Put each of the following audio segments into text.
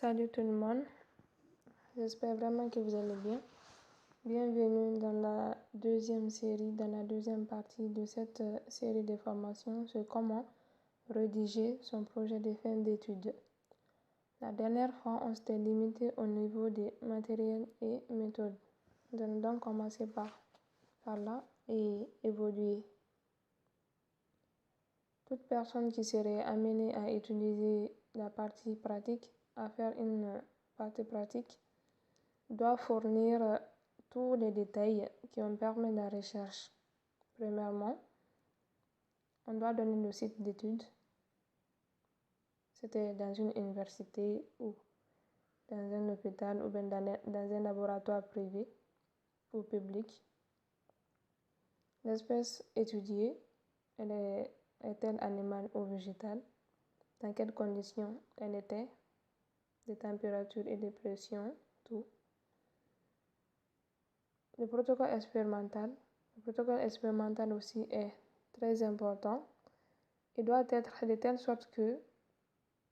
Salut tout le monde, j'espère vraiment que vous allez bien. Bienvenue dans la deuxième partie de cette série de formations sur comment rédiger son projet de fin d'études. La dernière fois, on s'était limité au niveau des matériels et méthodes. Nous allons donc commencer par là et évoluer. Toute personne qui serait amenée à utiliser la partie pratique, à faire une partie pratique, doit fournir tous les détails qui vont permettre la recherche. Premièrement, on doit donner le site d'études. C'était dans une université ou dans un hôpital ou bien dans un laboratoire privé ou public. L'espèce étudiée, est-elle animale ou végétale? Dans quelles conditions elle était? De température et de pression, tout. Le protocole expérimental. Le protocole expérimental aussi est très important. Il doit être de telle sorte que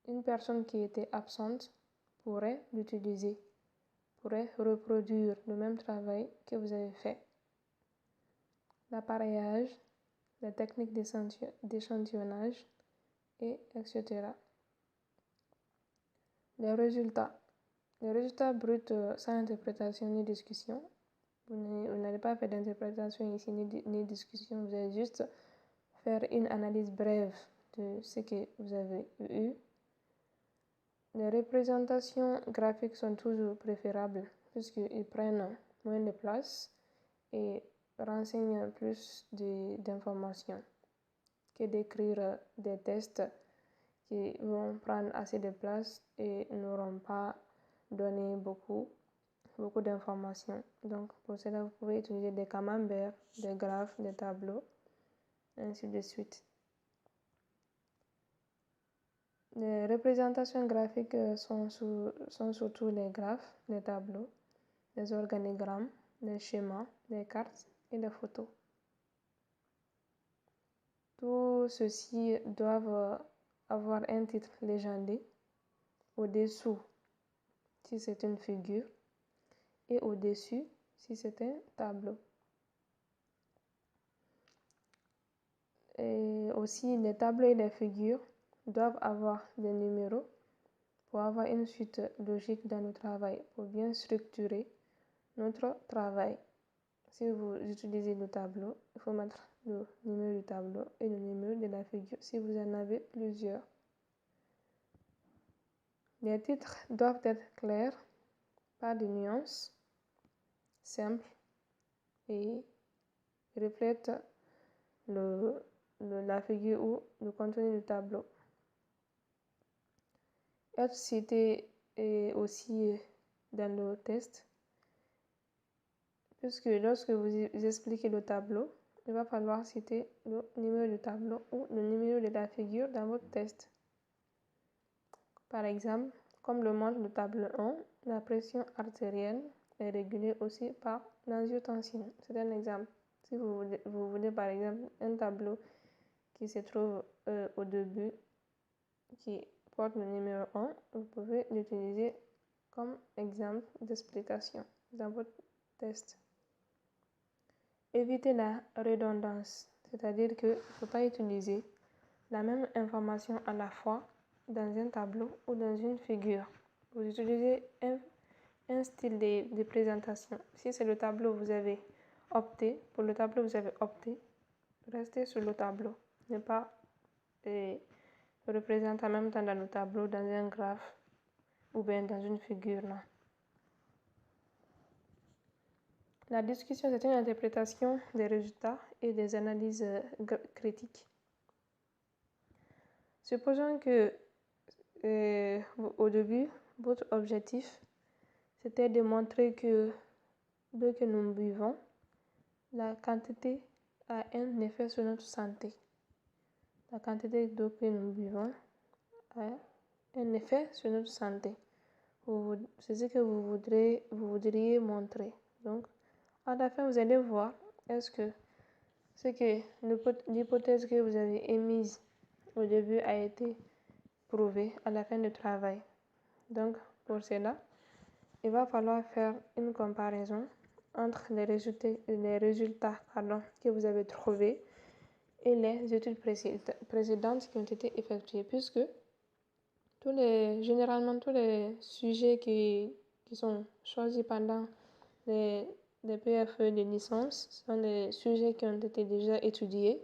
une personne qui était absente pourrait l'utiliser, pourrait reproduire le même travail que vous avez fait. L'appareillage, la technique d'échantillonnage, et etc. Les résultats. Les résultats bruts sans interprétation ni discussion. Vous n'allez pas faire d'interprétation ici ni discussion, vous allez juste faire une analyse brève de ce que vous avez eu. Les représentations graphiques sont toujours préférables puisqu'ils prennent moins de place et renseignent plus d'informations que d'écrire des tests qui vont prendre assez de place et n'auront pas donné beaucoup d'informations. Donc, pour cela, vous pouvez utiliser des camemberts, des graphes, des tableaux, ainsi de suite. Les représentations graphiques sont surtout les graphes, les tableaux, les organigrammes, les schémas, les cartes et les photos. Tout ceci doivent avoir un titre légendé au-dessous si c'est une figure et au-dessus si c'est un tableau. Et aussi, les tableaux et les figures doivent avoir des numéros pour avoir une suite logique dans le travail, pour bien structurer notre travail. Si vous utilisez le tableau, il faut mettre le numéro du tableau et le numéro de la figure si vous en avez plusieurs. Les titres doivent être clairs, pas de nuances, simples et reflètent la figure ou le contenu du tableau. Être cité aussi dans le test, puisque lorsque vous expliquez le tableau, il va falloir citer le numéro du tableau ou le numéro de la figure dans votre test. Par exemple, comme le montre le tableau 1, la pression artérielle est régulée aussi par l'angiotensine. C'est un exemple. Si vous voulez par exemple un tableau qui se trouve au début, qui porte le numéro 1, vous pouvez l'utiliser comme exemple d'explication dans votre test. Évitez la redondance, c'est-à-dire qu'il ne faut pas utiliser la même information à la fois dans un tableau ou dans une figure. Vous utilisez un style de présentation. Si c'est le tableau, vous avez opté. Pour le tableau, vous avez opté. Restez sur le tableau. Ne pas représenter en même temps dans le tableau, dans un graphe ou bien dans une figure. Là. La discussion, c'est une interprétation des résultats et des analyses critiques. Supposons que au début, votre objectif, c'était de montrer que l'eau que nous buvons, la quantité a un effet sur notre santé. La quantité d'eau que nous buvons a un effet sur notre santé. C'est ce que vous voudriez montrer. Donc, à la fin, vous allez voir, est-ce que l'hypothèse que vous avez émise au début a été prouvée à la fin du travail. Donc, Pour cela, il va falloir faire une comparaison entre les résultats que vous avez trouvés et les études précédentes qui ont été effectuées, puisque généralement tous les sujets qui sont choisis pendant les PFE de licence sont des sujets qui ont été déjà étudiés.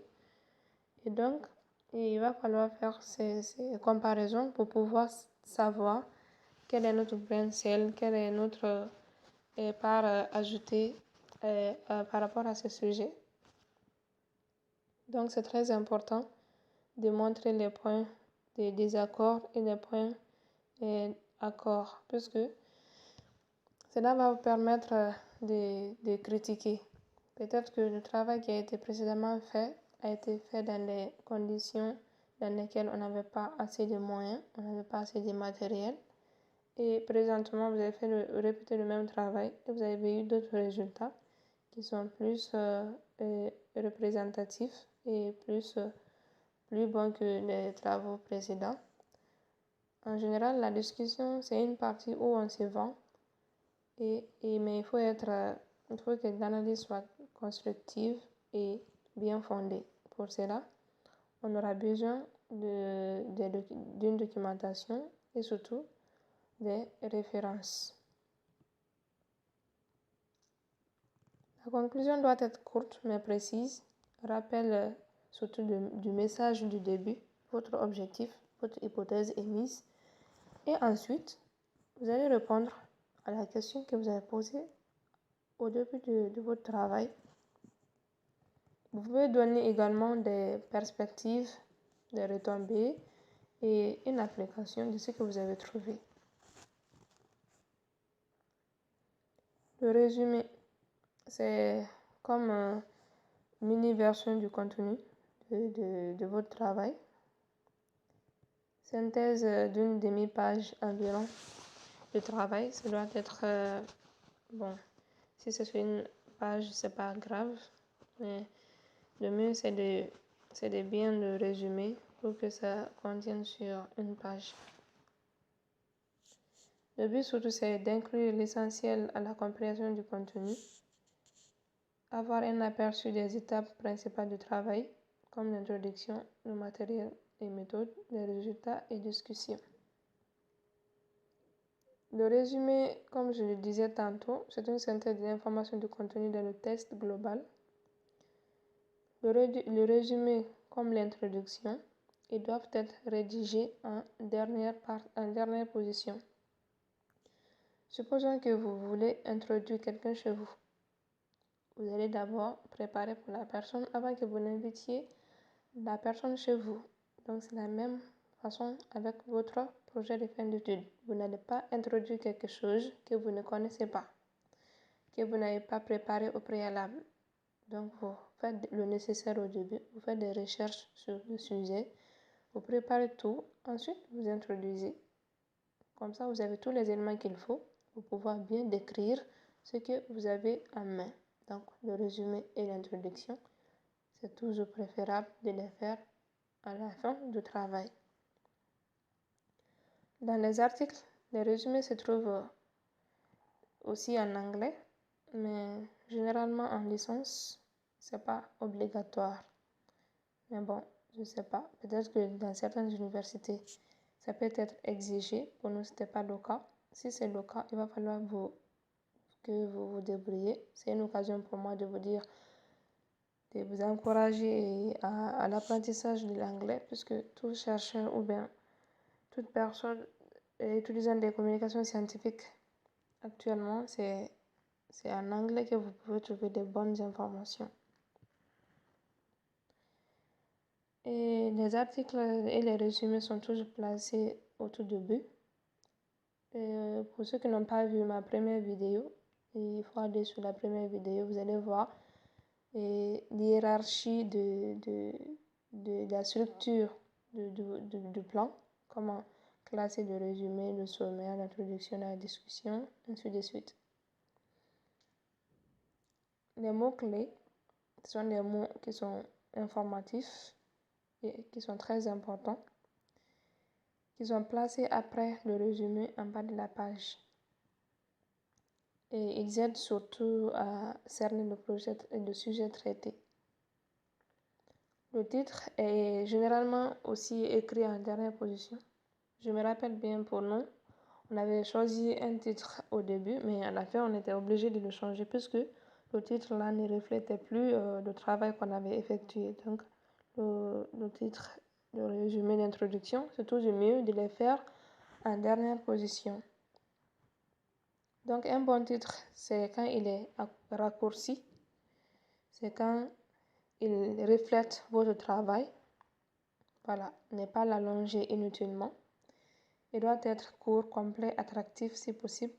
Et donc, il va falloir faire ces comparaisons pour pouvoir savoir quel est notre grain de sel, quelle est notre part ajoutée par rapport à ce sujet. Donc, c'est très important de montrer les points de désaccord et les points d'accord, puisque cela va vous permettre de critiquer. Peut-être que le travail qui a été précédemment fait a été fait dans des conditions dans lesquelles on n'avait pas assez de moyens, on n'avait pas assez de matériel. Et présentement, vous avez répété le même travail et vous avez eu d'autres résultats qui sont plus représentatifs et plus bons que les travaux précédents. En général, la discussion, c'est une partie où on se vend, mais il faut que l'analyse soit constructive et bien fondée. Pour cela, on aura besoin d'une documentation et surtout des références. La conclusion doit être courte mais précise. Rappel surtout du message du début, votre objectif, votre hypothèse émise. Et ensuite, vous allez répondre à la question que vous avez posée au début de votre travail. Vous pouvez donner également des perspectives, des retombées et une application de ce que vous avez trouvé. Le résumé, c'est comme une mini-version du contenu de votre travail. Synthèse d'une demi-page environ de travail, ça doit être si c'est sur une page, c'est pas grave, mais le mieux c'est de bien le résumer pour que ça contienne sur une page. Le but surtout c'est d'inclure l'essentiel à la compréhension du contenu, avoir un aperçu des étapes principales du travail, comme l'introduction, le matériel et méthodes, les résultats et discussions. Le résumé, comme je le disais tantôt, c'est une synthèse de l'information du contenu dans le texte global. Le résumé, comme l'introduction, ils doivent être rédigés en dernière position. Supposons que vous voulez introduire quelqu'un chez vous. Vous allez d'abord préparer pour la personne avant que vous n'invitiez la personne chez vous. Donc c'est la même façon avec votre projet de fin d'études. Vous n'allez pas introduire quelque chose que vous ne connaissez pas, que vous n'avez pas préparé au préalable. Donc vous faites le nécessaire au début, vous faites des recherches sur le sujet, vous préparez tout, ensuite vous introduisez. Comme ça, vous avez tous les éléments qu'il faut pour pouvoir bien décrire ce que vous avez en main. Donc le résumé et l'introduction, c'est toujours préférable de les faire à la fin du travail. Dans les articles, les résumés se trouvent aussi en anglais, mais généralement en licence, c'est pas obligatoire. Mais bon, je sais pas. Peut-être que dans certaines universités, ça peut être exigé. Pour nous, c'était pas le cas. Si c'est le cas, il va falloir que vous vous débrouillez. C'est une occasion pour moi de vous dire, de vous encourager à l'apprentissage de l'anglais, puisque tout chercheur ou bien toute personne utilisant des communications scientifiques actuellement, c'est en anglais que vous pouvez trouver de bonnes informations. Et les articles et les résumés sont toujours placés au tout début. Et pour ceux qui n'ont pas vu ma première vidéo, il faut aller sur la première vidéo, vous allez voir l'hiérarchie de la structure du plan, comment classer le résumé, le sommaire, l'introduction, la discussion, ainsi de suite. Les mots-clés sont des mots qui sont informatifs et qui sont très importants, qui sont placés après le résumé en bas de la page. Et ils aident surtout à cerner le sujet traité. Le titre est généralement aussi écrit en dernière position. Je me rappelle bien pour nous, on avait choisi un titre au début, mais à la fin, on était obligé de le changer puisque le titre là ne reflétait plus le travail qu'on avait effectué. Donc, le titre, le résumé d'introduction, c'est toujours mieux de les faire en dernière position. Donc, un bon titre, c'est quand il est raccourci, c'est quand il reflète votre travail. Voilà, n'est pas l'allonger inutilement. Il doit être court, complet, attractif si possible.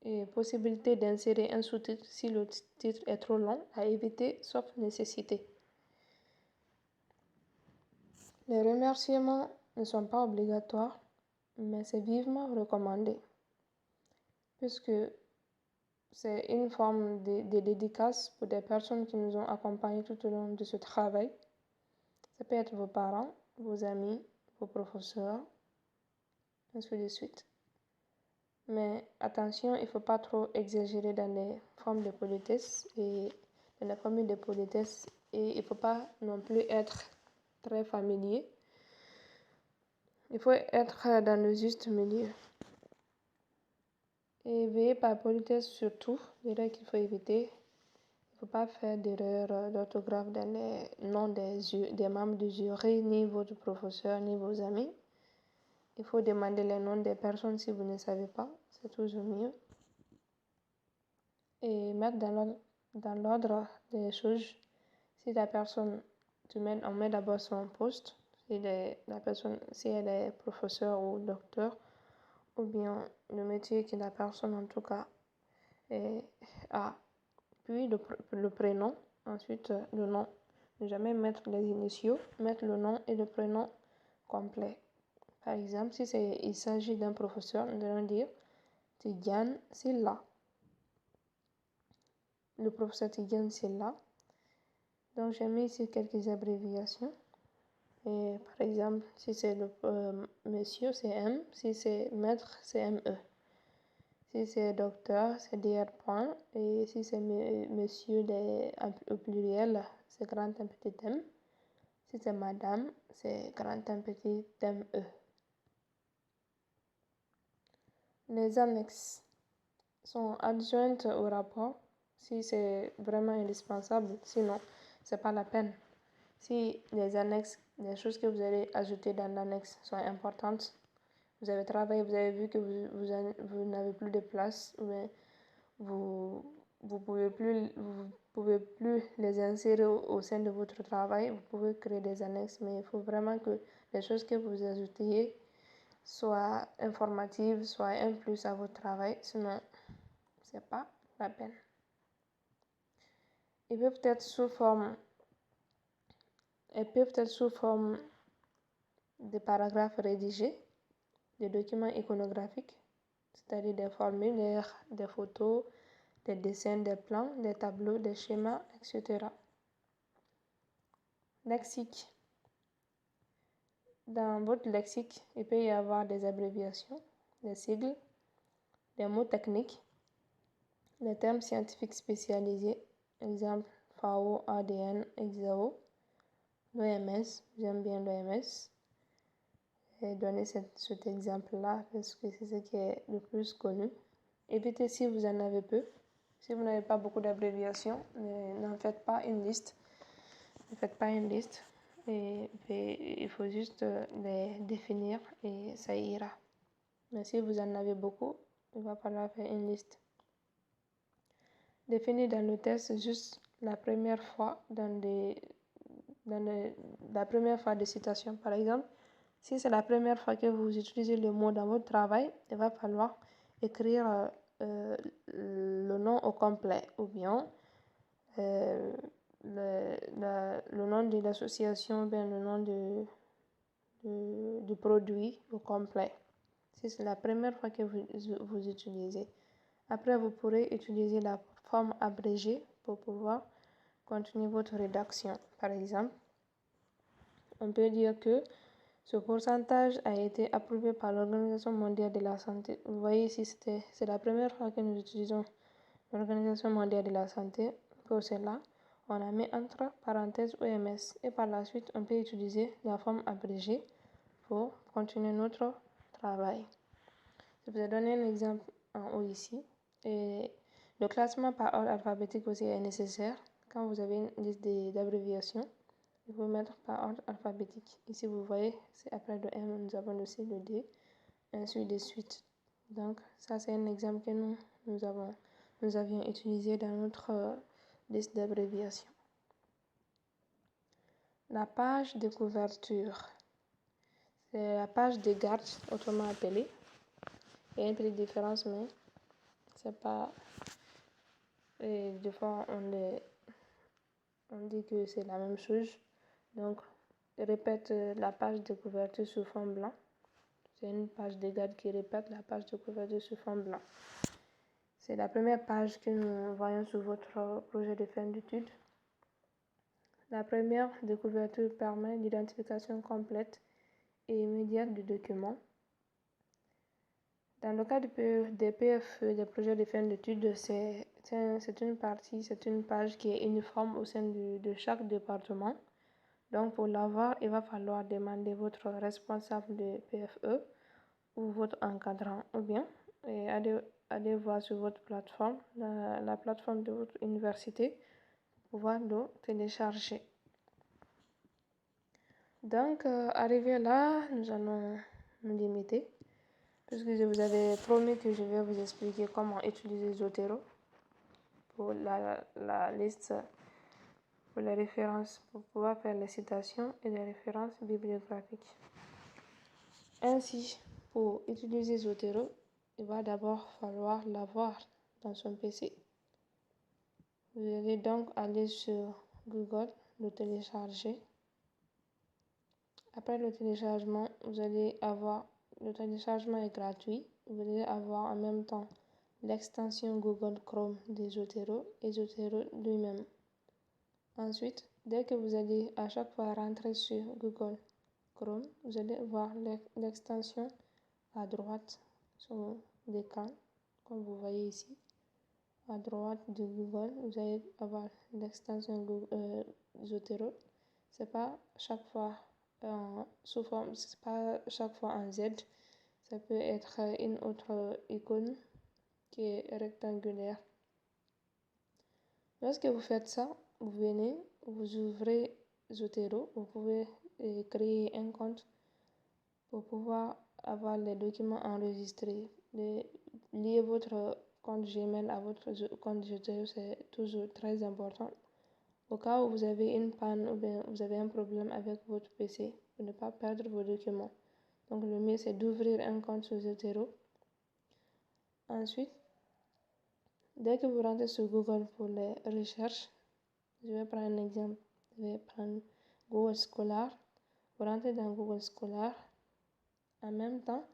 Et possibilité d'insérer un sous-titre si le titre est trop long, à éviter sauf nécessité. Les remerciements ne sont pas obligatoires, mais c'est vivement recommandé, puisque c'est une forme de dédicace pour des personnes qui nous ont accompagnés tout au long de ce travail. Ça peut être vos parents, vos amis, vos professeurs, ainsi de suite. Mais attention, il ne faut pas trop exagérer dans les formes de politesse et dans la formule de politesse. Et il ne faut pas non plus être très familier. Il faut être dans le juste milieu. Et veillez par politesse surtout, l'erreur qu'il faut éviter. Il ne faut pas faire d'erreur d'orthographe dans les noms des membres du jury, ni votre professeur, ni vos amis. Il faut demander les noms des personnes si vous ne savez pas, c'est toujours mieux. Et mettre dans l'ordre des choses. Si la personne, on met d'abord son poste, si si elle est professeur ou docteur, ou bien le métier que la personne en tout cas a. Puis le prénom, ensuite le nom. Ne jamais mettre les initiaux, mettre le nom et le prénom complet. Par exemple, si il s'agit d'un professeur, nous allons dire Tidiane Silla. Le professeur Tidiane Silla. Donc, j'ai mis ici quelques abréviations. Et par exemple, si c'est le monsieur, c'est M. Si c'est maître, c'est ME. Si c'est docteur, c'est DR point. Et si c'est monsieur au pluriel, c'est grand M petit m. Si c'est madame, c'est grand M petit ME. Les annexes sont adjointes au rapport si c'est vraiment indispensable. Sinon, c'est pas la peine. Si les annexes, les choses que vous allez ajouter dans l'annexe sont importantes, vous avez travaillé, vous avez vu que vous n'avez plus de place, mais vous pouvez plus les insérer au sein de votre travail. Vous pouvez créer des annexes, mais il faut vraiment que les choses que vous ajoutiez soient informatives, soient un plus à votre travail. Sinon, c'est pas la peine. Ils peuvent être sous forme de paragraphes rédigés, de documents iconographiques, c'est-à-dire des formulaires, des photos, des dessins, des plans, des tableaux, des schémas, etc. Lexique. Dans votre lexique, il peut y avoir des abréviations, des sigles, des mots techniques, des termes scientifiques spécialisés, exemple FAO, ADN, EXAO, l'OMS, j'aime bien l'OMS. Et donner cet exemple-là parce que c'est ce qui est le plus connu. Évitez si vous en avez peu. Si vous n'avez pas beaucoup d'abréviations, n'en faites pas une liste. Ne faites pas une liste. Et il faut juste les définir et ça ira. Mais si vous en avez beaucoup, il va falloir faire une liste. Définir dans le test juste la première fois la première fois de citation. Par exemple, si c'est la première fois que vous utilisez le mot dans votre travail, il va falloir écrire le nom au complet ou bien le nom de l'association ou bien le nom du produit au complet. Si c'est la première fois que vous utilisez. Après, vous pourrez utiliser la forme abrégée pour pouvoir continuer votre rédaction. Par exemple, on peut dire que Ce pourcentage a été approuvé par l'Organisation mondiale de la santé. Vous voyez ici, c'est la première fois que nous utilisons l'Organisation mondiale de la santé. Pour cela, on a mis entre parenthèses OMS et par la suite, on peut utiliser la forme abrégée pour continuer notre travail. Je vous ai donné un exemple en haut ici. Et le classement par ordre alphabétique aussi est nécessaire. Quand vous avez une liste d'abréviations, il faut mettre par ordre alphabétique. Ici, vous voyez, c'est après le M, nous avons le C, le D, ainsi de suite. Donc, ça, c'est un exemple que nous avions utilisé dans notre liste d'abréviations. La page de couverture. C'est la page de garde, autrement appelée. Il y a une petite différence, mais c'est pas... Et des fois, on dit que c'est la même chose. Donc, répète la page de couverture sur fond blanc. C'est une page de garde qui répète la page de couverture sur fond blanc. C'est la première page que nous voyons sur votre projet de fin d'études. La première de couverture permet l'identification complète et immédiate du document. Dans le cas des PFE, des projets de fin d'études, c'est une page qui est uniforme au sein de chaque département. Donc, pour l'avoir, il va falloir demander votre responsable de PFE ou votre encadrant, ou bien aller voir sur votre plateforme, la plateforme de votre université, pour pouvoir le télécharger. Donc, arrivé là, nous allons nous limiter. Puisque je vous avais promis que je vais vous expliquer comment utiliser Zotero pour la liste, pour les références, pour pouvoir faire les citations et les références bibliographiques. Ainsi, pour utiliser Zotero, il va d'abord falloir l'avoir dans son PC. Vous allez donc aller sur Google, le télécharger. Après le téléchargement, le téléchargement est gratuit. Vous allez avoir en même temps l'extension Google Chrome de Zotero et Zotero lui-même. Ensuite, dès que vous allez à chaque fois rentrer sur Google Chrome, vous allez voir l'extension à droite sur l'écran, comme vous voyez ici. À droite de Google, vous allez avoir l'extension Zotero. C'est pas chaque fois c'est pas chaque fois en Z. Ça peut être une autre icône qui est rectangulaire. Lorsque vous faites ça, vous venez, vous ouvrez Zotero, vous pouvez créer un compte pour pouvoir avoir les documents enregistrés. Lier votre compte Gmail à votre compte Zotero, c'est toujours très important. Au cas où vous avez une panne ou bien vous avez un problème avec votre PC, pour ne pas perdre vos documents. Donc le mieux c'est d'ouvrir un compte sur Zotero. Ensuite, dès que vous rentrez sur Google pour les recherches, je vais prendre un exemple. Je vais prendre Google Scholar. Vous rentrez dans Google Scholar. En même temps,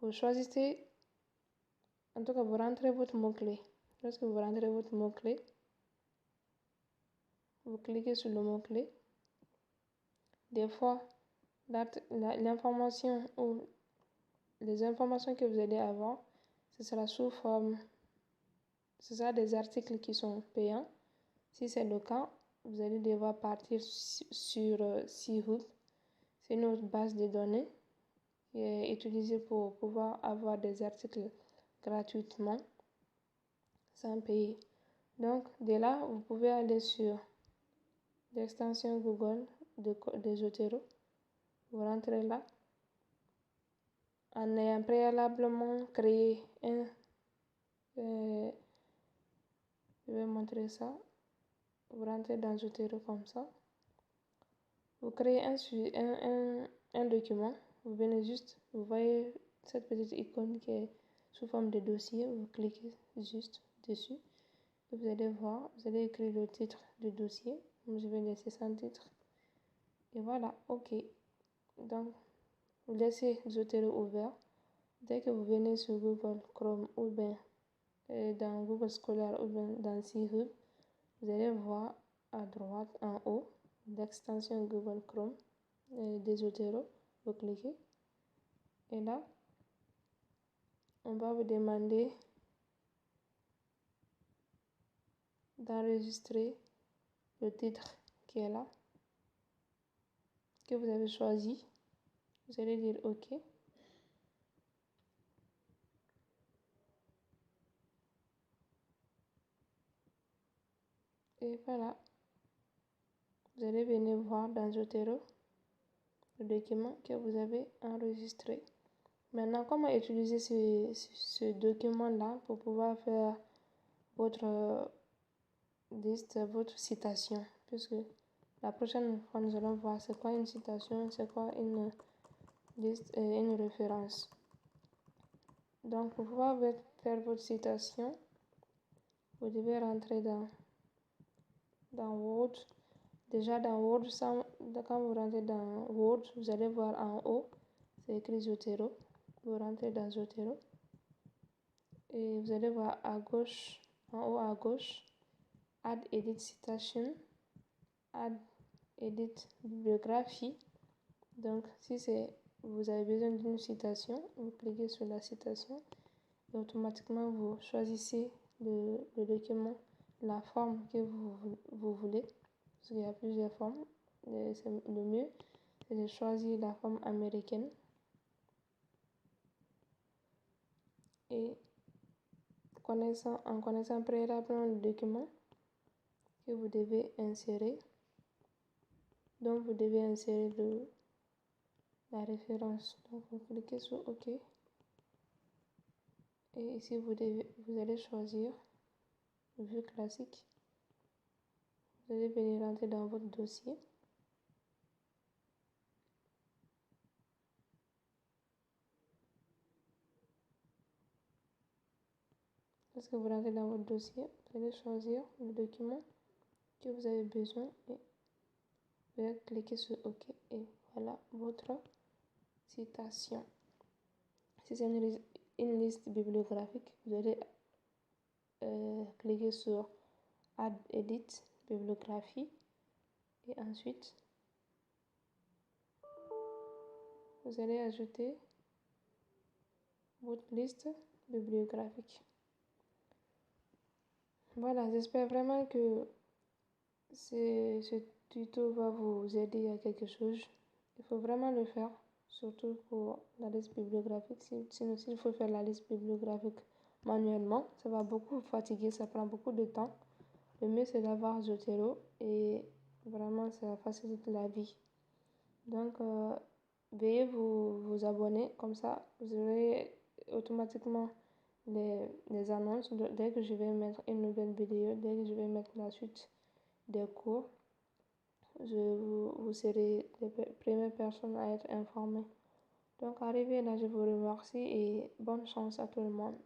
vous choisissez, en tout cas vous rentrez votre mot-clé. Lorsque vous rentrez votre mot-clé, vous cliquez sur le mot-clé. Des fois, l'information ou les informations que vous allez avoir, ce sera sous forme, ce sera des articles qui sont payants. Si c'est le cas, vous allez devoir partir sur Seahub. C'est une autre base de données qui est utilisée pour pouvoir avoir des articles gratuitement sans payer. Donc, de là, vous pouvez aller sur l'extension Google de Zotero. Vous rentrez là. En ayant préalablement créé je vais montrer ça. Vous rentrez dans Zotero comme ça. Vous créez un document. Vous venez juste, vous voyez cette petite icône qui est sous forme de dossier. Vous cliquez juste dessus. Et vous allez voir, vous allez écrire le titre du dossier. Je vais laisser sans titre. Et voilà, OK. Donc, vous laissez Zotero ouvert. Dès que vous venez sur Google Chrome ou bien dans Google Scholar ou bien dans Seahub, vous allez voir à droite en haut l'extension Google Chrome. des Zotero. Vous cliquez. Et là, on va vous demander d'enregistrer le titre qui est là, que vous avez choisi. Vous allez dire OK. Et voilà. Vous allez venir voir dans Zotero le document que vous avez enregistré. Maintenant, comment utiliser ce document-là pour pouvoir faire votre liste, votre citation? Puisque la prochaine fois, nous allons voir c'est quoi une citation, c'est quoi une liste et une référence. Donc, pour pouvoir faire votre citation, vous devez rentrer dans Word. Déjà dans Word, quand vous rentrez dans Word, vous allez voir en haut, c'est écrit Zotero. Vous rentrez dans Zotero et vous allez voir à gauche, en haut à gauche, Add Edit Citation, Add Edit Bibliographie. Donc, si vous avez besoin d'une citation, vous cliquez sur la citation et automatiquement vous choisissez le document, la forme que vous voulez. Parce qu'il y a plusieurs formes. Le mieux, c'est de choisir la forme américaine. Et en connaissant préalablement le document que vous devez insérer, donc vous devez insérer la référence. Donc vous cliquez sur OK. Et ici, vous allez choisir vue classique. Vous allez venir rentrer dans votre dossier. Lorsque vous rentrez dans votre dossier, vous allez choisir le document que vous avez besoin et vous allez cliquer sur OK. Et voilà votre citation. Si c'est une liste bibliographique, vous allez cliquer sur Add Edit Bibliographie et ensuite vous allez ajouter votre liste bibliographique. Voilà, j'espère vraiment que ce tuto va vous aider à quelque chose. Il faut vraiment le faire, surtout pour la liste bibliographique. Sinon, s'il faut faire la liste bibliographique manuellement, ça va beaucoup vous fatiguer, ça prend beaucoup de temps. Le mieux, c'est d'avoir Zotero et vraiment, ça facilite la vie. Donc, veuillez vous abonner, comme ça, vous aurez automatiquement les annonces dès que je vais mettre une nouvelle vidéo, dès que je vais mettre la suite des cours. Vous serez les premières personnes à être informées. Donc, arrivé là, je vous remercie et bonne chance à tout le monde.